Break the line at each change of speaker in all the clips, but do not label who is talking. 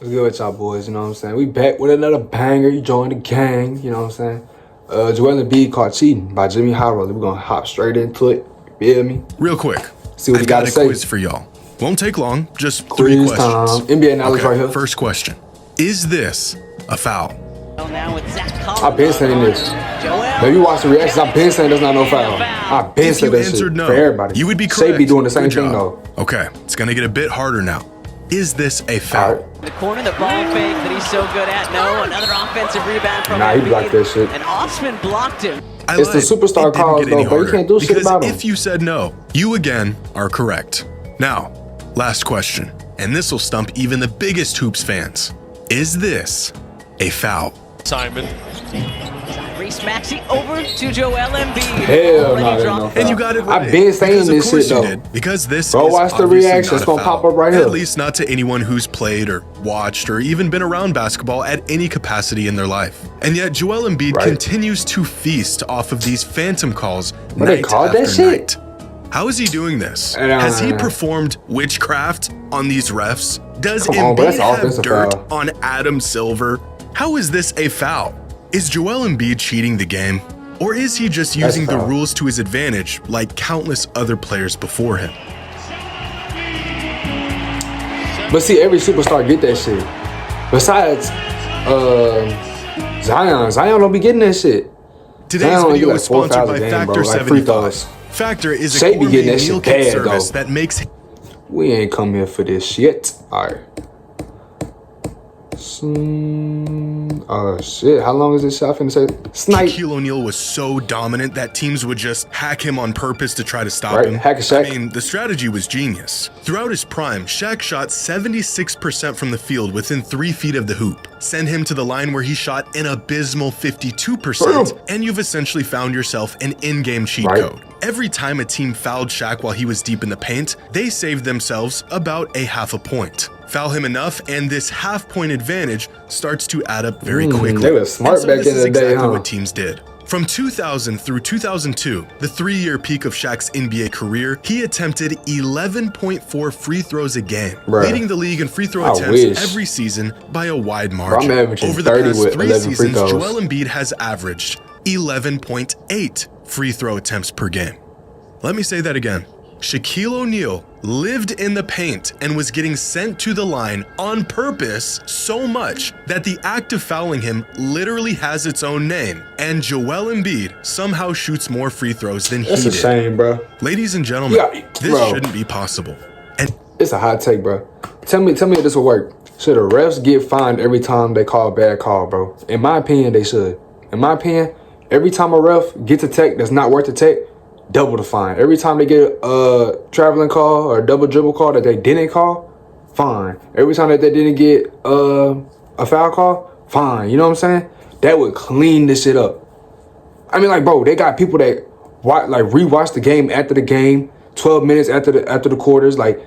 What's good with y'all boys, you know what I'm saying? We back with another banger. You join the gang, you know what I'm saying? Joel Embid caught cheating by Jimmy Highroller. We're gonna hop straight into it. You feel me?
Real quick,
See what
I've
he got to
a
say.
quiz for y'all. Won't take long, just
Quiz
3 questions.
time. NBA knowledge right here.
First question. Is this a foul?
I've been saying this. Maybe you watch the reactions. I've been saying that's not no foul. I've been saying that shit
no,
for everybody.
you would be correct.
Shea be doing the same
Good
thing
job.
though.
Okay, it's gonna get a bit harder now. Is this a foul?
Right.
The corner, the ball fake that he's so good at. No, another offensive rebound from
Nah, he blocked that shit.
And Osman blocked him.
It's the superstar calls though, but you can't do shit about them.
If you said no, you again are correct. Now, last question, and this will stump even the biggest hoops fans. Is this a foul?
Simon.
Reese Maxey over to Joel Embid.
Hell no,
And you got it right.
I've been saying this shit though.
Because this
Bro,
is
watch the
obviously
reaction.
not
It's
a
gonna
foul.
pop up right here.
At least not to anyone who's played or watched or even been around basketball at any capacity in their life. And yet Joel Embid continues to feast off of these phantom calls night after night. How is he doing this? Has he performed witchcraft on these refs? Does Embiid have dirt on Adam Silver? How is this a foul? Is Joel Embid cheating the game? Or is he just using the rules to his advantage like countless other players before him?
But see, every superstar get that shit. Besides Zion don't be getting that shit.
Today's
Zion
video
like
is sponsored by
game,
Factor
bro. Like free
75.
throws.
Factor is a
Shea be getting
gourmet
that shit
meal kit
bad,
service
though.
that makes
We ain't come here for this shit. Alright. Oh shit, how long is this shot finna say? Snipe.
Shaquille O'Neal was so dominant that teams would just hack him on purpose to try to stop him.
Hack a Shaq.
I mean, the strategy was genius. Throughout his prime, Shaq shot 76% from the field within 3 feet of the hoop. Send him to the line where he shot an abysmal 52%, and you've essentially found yourself an in-game cheat code. Every time a team fouled Shaq while he was deep in the paint, they saved themselves about a half a point. Foul him enough, and this half-point advantage starts to add up very quickly.
They were smart back in the day,
This is exactly
huh?
what teams did. From 2000 through 2002, the 3-year peak of Shaq's NBA career, he attempted 11.4 free throws a game, leading the league in free throw attempts every season by a wide margin. Over the past 3 seasons, Joel Embid has averaged 11.8 free throw attempts per game. Let me say that again. Shaquille O'Neal lived in the paint and was getting sent to the line on purpose so much that the act of fouling him literally has its own name. And Joel Embid somehow shoots more free throws than he did.
That's a shame, bro.
Ladies and gentlemen, this shouldn't be possible. And
it's a hot take, bro. Tell me if this will work. Should the refs get fined every time they call a bad call, bro? In my opinion, they should. In my opinion, every time a ref gets a tech that's not worth the tech, double the fine. Every time they get a traveling call or a double dribble call that they didn't call, fine. Every time that they didn't get a foul call, fine. You know what I'm saying? That would clean this shit up. I mean, like, bro, they got people that rewatch the game after the game, 12 minutes after the quarters. Like,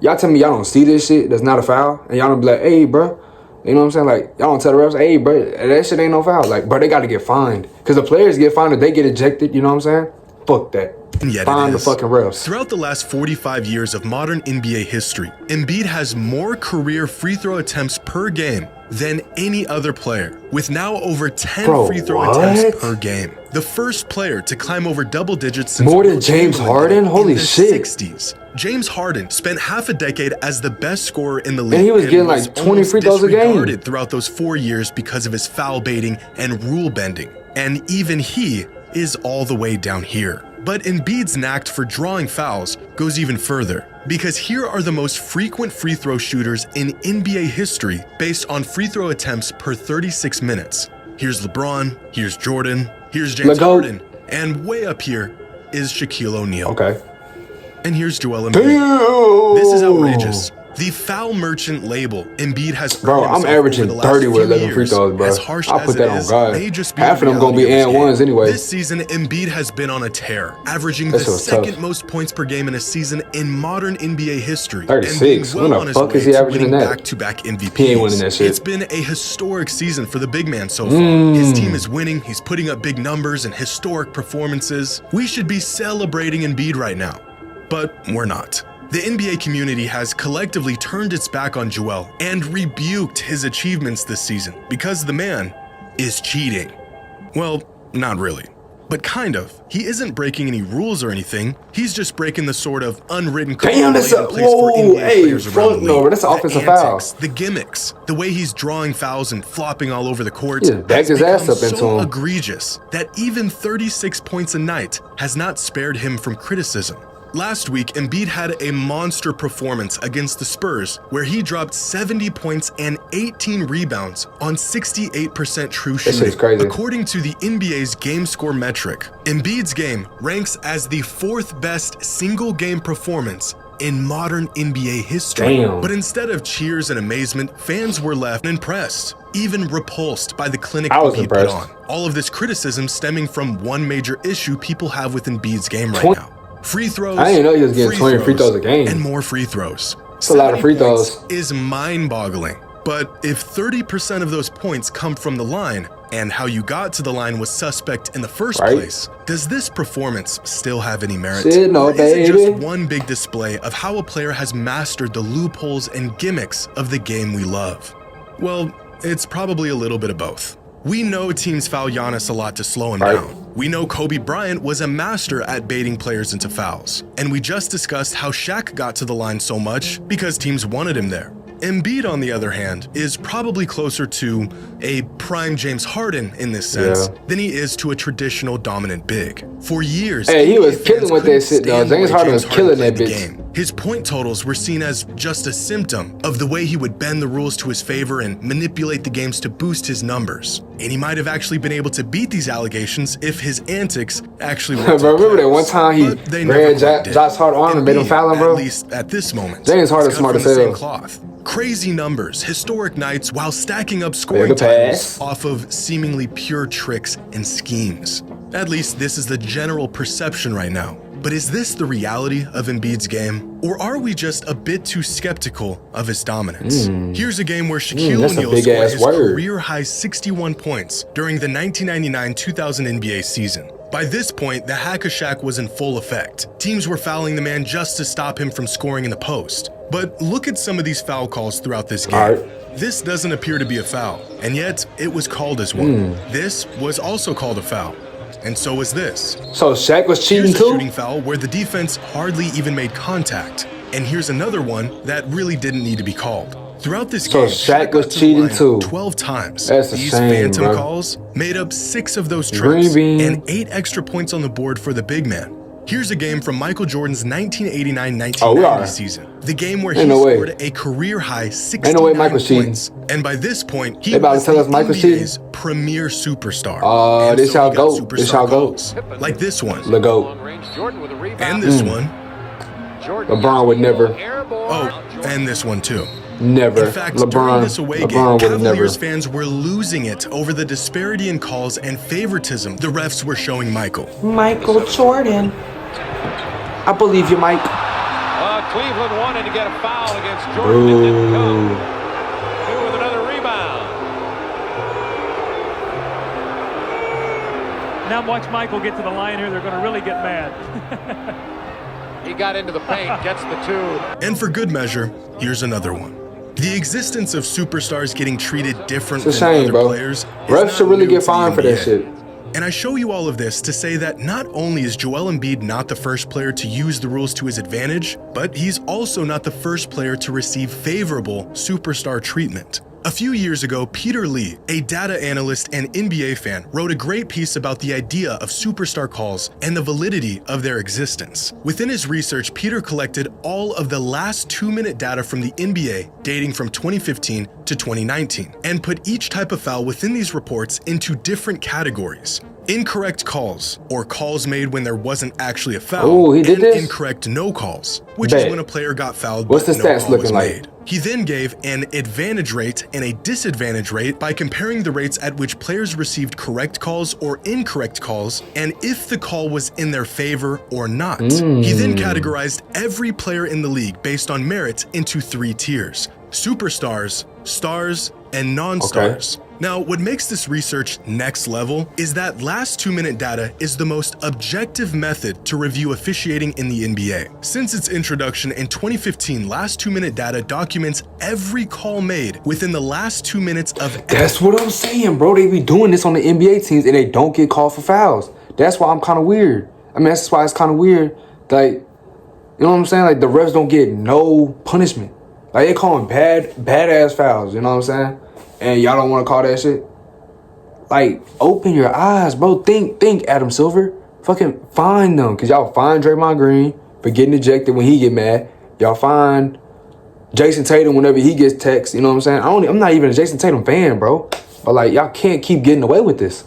y'all tell me y'all don't see this shit that's not a foul, and y'all don't be like, hey, bro. You know what I'm saying? Like, y'all don't tell the refs, hey, bro, that shit ain't no foul. Like, bro, they got to get fined. Because the players get fined if they get ejected. You know what I'm saying? Fuck that.
And yet
Find the fucking refs.
Throughout the last 45 years of modern NBA history, Embiid has more career free throw attempts per game than any other player, with now over 10 free throw attempts per game. The first player to climb over double digits since
more than James Harden? Holy shit.
60s. James Harden spent half a decade as the best scorer in the league.
And he was getting like 20 free throws a game
throughout those 4 years because of his foul baiting and rule bending. And even he is all the way down here. But Embiid's knack for drawing fouls goes even further, because here are the most frequent free throw shooters in NBA history based on free throw attempts per 36 minutes. Here's LeBron, here's Jordan, here's James Harden, and way up here is Shaquille O'Neal.
Okay.
And here's Joel Embid. This is outrageous. The foul merchant label Embiid has earned
I'm averaging 30 with 11 free throws, bro. I'll put that on God. Half of them gonna be and ones anyway.
This season, Embiid has been on a tear, averaging the second most points per game in a season in modern NBA history.
36. When the fuck is he averaging that?
Back-to-back MVPs.
He ain't winning that shit.
It's been a historic season for the big man so far. His team is winning. He's putting up big numbers and historic performances. We should be celebrating Embiid right now, but we're not. The NBA community has collectively turned its back on Joel and rebuked his achievements this season because the man is cheating. Well, not really, but kind of. He isn't breaking any rules or anything. He's just breaking the sort of unwritten code in place for NBA players around the league.
That's an offensive
foul.
foul.
The gimmicks, the way he's drawing fouls and flopping all over the court,
backed his ass up into
so
him.
Egregious that even 36 points a night has not spared him from criticism. Last week, Embiid had a monster performance against the Spurs, where he dropped 70 points and 18 rebounds on 68% true shooting.
This is crazy.
According to the NBA's game score metric, Embiid's game ranks as the 4th best single-game performance in modern NBA history.
Damn.
But instead of cheers and amazement, fans were left impressed, even repulsed by the clinic Embiid put on. All of this criticism stemming from one major issue people have with Embiid's game right now. Free throws.
I didn't know he was getting 20 free throws a game.
And more free throws.
That's a lot of free throws.
Is mind-boggling. But if 30% of those points come from the line, and how you got to the line was suspect in the first place, does this performance still have any merit?
Shit, no,
or is it just one big display of how a player has mastered the loopholes and gimmicks of the game we love? Well, it's probably a little bit of both. We know teams foul Giannis a lot to slow him down. We know Kobe Bryant was a master at baiting players into fouls. And we just discussed how Shaq got to the line so much because teams wanted him there. Embiid, on the other hand, is probably closer to a prime James Harden in this sense than he is to a traditional dominant big. For years,
he was killing with that shit though. James Harden was killing that bitch.
His point totals were seen as just a symptom of the way he would bend the rules to his favor and manipulate the games to boost his numbers. And he might have actually been able to beat these allegations if his antics actually worked.
Bro, remember that one time he grabbed Josh Hart's arm and made him foul him, bro?
At least at this moment,
James Harden's smart as
hell. Crazy numbers, historic nights while stacking up scoring titles off of seemingly pure tricks and schemes. At least this is the general perception right now. But is this the reality of Embiid's game? Or are we just a bit too skeptical of his dominance? Here's a game where Shaquille O'Neal scored his career-high 61 points during the 1999-2000 NBA season. By this point, the Hack-a-Shaq was in full effect. Teams were fouling the man just to stop him from scoring in the post. But look at some of these foul calls throughout this game. This doesn't appear to be a foul, and yet it was called as one. This was also called a foul. And so was this.
So Shaq was cheating
Here's a
too?
shooting foul where the defense hardly even made contact. And here's another one that really didn't need to be called. Throughout this game,
Shaq was cheating too.
12 times.
That's a
These
shame,
phantom calls made up 6 of those trips and 8 extra points on the board for the big man. Here's a game from Michael Jordan's 1989-1990 season. The game where he scored a career-high 69 points. And by this point, he was the NBA's premier superstar.
This shall go. This shall go.
Like this one.
The GOAT.
And this one.
LeBron would never.
Oh, and this one too.
Never.
In fact, during this away game, Cavaliers fans were losing it over the disparity in calls and favoritism the refs were showing Michael.
Michael Jordan. I believe you, Mike.
Cleveland wanted to get a foul against Jordan. It didn't come. Two with another rebound.
Now watch Michael get to the line here. They're going to really get mad.
He got into the paint, gets the 2.
And for good measure, here's another one. The existence of superstars getting treated different
it's a
than
shame,
other
bro.
players
refs should really get fined for that shit.
And I show you all of this to say that not only is Joel Embiid not the first player to use the rules to his advantage, but he's also not the first player to receive favorable superstar treatment. A few years ago, Peter Lee, a data analyst and NBA fan, wrote a great piece about the idea of superstar calls and the validity of their existence. Within his research, Peter collected all of the last 2-minute data from the NBA dating from 2015 to 2019 and put each type of foul within these reports into different categories. Incorrect calls, or calls made when there wasn't actually a foul,
and
incorrect no calls, which is when a player got fouled but no call was made. He then gave an advantage rate and a disadvantage rate by comparing the rates at which players received correct calls or incorrect calls, and if the call was in their favor or not. He then categorized every player in the league based on merit into 3 tiers: superstars, stars, and non-stars. Now, what makes this research next level is that last 2-minute data is the most objective method to review officiating in the NBA. Since its introduction in 2015, last 2-minute data documents every call made within the last 2 minutes of.
That's what I'm saying, bro. They be doing this on the NBA teams and they don't get called for fouls. That's why I'm kind of weird. I mean, that's why it's kind of weird. Like, you know what I'm saying? Like, the refs don't get no punishment. Like, they call them badass fouls, you know what I'm saying? And y'all don't want to call that shit? Like, open your eyes, bro. Think, Adam Silver. Fucking find them. Because y'all find Draymond Green for getting ejected when he get mad. Y'all find Jason Tatum whenever he gets text. You know what I'm saying? I'm not even a Jason Tatum fan, bro. But, like, y'all can't keep getting away with this.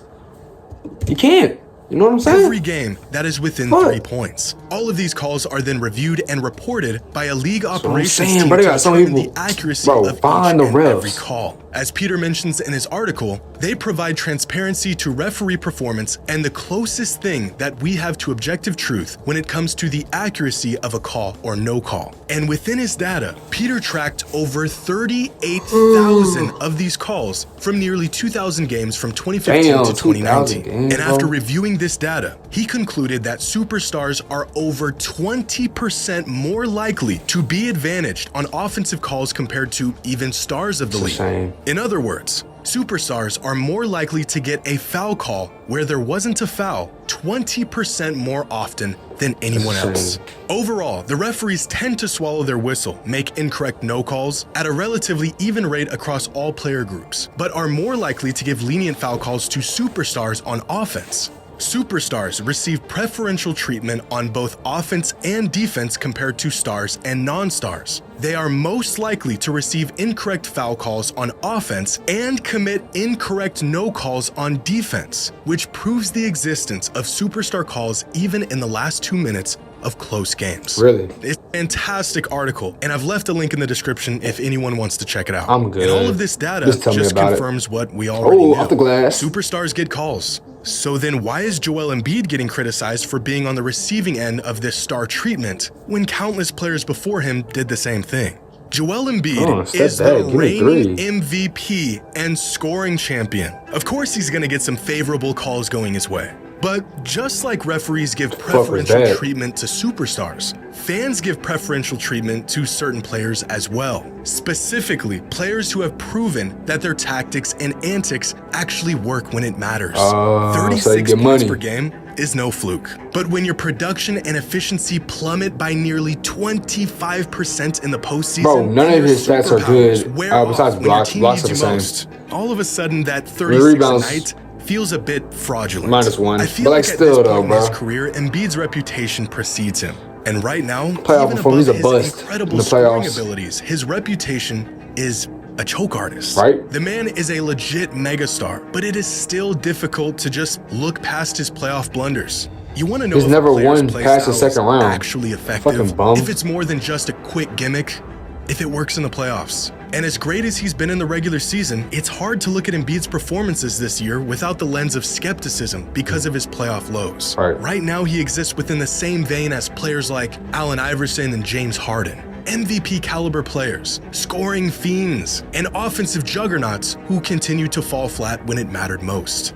You can't. You know what I'm saying?
Every game that is within 3 points. All of these calls are then reviewed and reported by a league operations team to determine the accuracy of each and every call. As Peter mentions in his article, they provide transparency to referee performance and the closest thing that we have to objective truth when it comes to the accuracy of a call or no call. And within his data, Peter tracked over 38,000 of these calls from nearly 2,000 games from 2015 to 2019. And after reviewing this data, he concluded that superstars are over 20% more likely to be advantaged on offensive calls compared to even stars of the league. In other words, superstars are more likely to get a foul call where there wasn't a foul 20% more often than anyone else. Overall, the referees tend to swallow their whistle, make incorrect no calls at a relatively even rate across all player groups, but are more likely to give lenient foul calls to superstars on offense. Superstars receive preferential treatment on both offense and defense compared to stars and non-stars. They are most likely to receive incorrect foul calls on offense and commit incorrect no calls on defense, which proves the existence of superstar calls even in the last 2 minutes of close games.
Really?
It's a fantastic article, and I've left a link in the description if anyone wants to check it out.
I'm good.
And all of this data just confirms what we already know.
Off the glass.
Superstars get calls. So then why is Joel Embid getting criticized for being on the receiving end of this star treatment when countless players before him did the same thing? Joel Embid is the reigning MVP and scoring champion. Of course he's going to get some favorable calls going his way. But just like referees give preferential treatment to superstars, fans give preferential treatment to certain players as well. Specifically, players who have proven that their tactics and antics actually work when it matters. 36 points per game is no fluke. But when your production and efficiency plummet by nearly 25% in the postseason,
bro, none of his stats are good besides blocks are the same.
All of a sudden, that 36 a night feels a bit fraudulent.
-1.
I feel
but
like
still,
at this
though,
point in
bro.
his career, Embiid's reputation precedes him. And right now,
playoff
even
performance,
above
he's a
his
bust
incredible
in the
scoring
playoffs.
abilities, his reputation is a choke artist.
Right?
The man is a legit megastar, but it is still difficult to just look past his playoff blunders. You want to know
He's
if
never
a player's
won
play
past the
style is
second round.
actually effective,
Fucking bum.
if it's more than just a quick gimmick, if it works in the playoffs. And as great as he's been in the regular season, it's hard to look at Embiid's performances this year without the lens of skepticism because of his playoff lows. Right now, he exists within the same vein as players like Allen Iverson and James Harden. MVP caliber players, scoring fiends, and offensive juggernauts who continue to fall flat when it mattered most.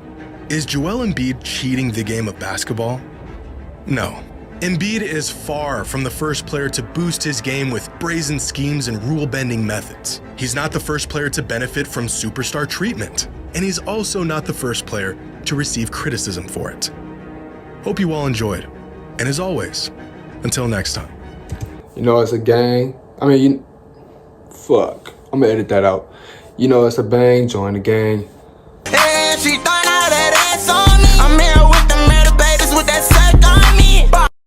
Is Joel Embid cheating the game of basketball? No. Embiid is far from the first player to boost his game with brazen schemes and rule-bending methods. He's not the first player to benefit from superstar treatment, and he's also not the first player to receive criticism for it. Hope you all enjoyed, and as always, until next time.
You know it's a gang. I mean, fuck. I'm gonna edit that out. You know it's a bang. Join the gang.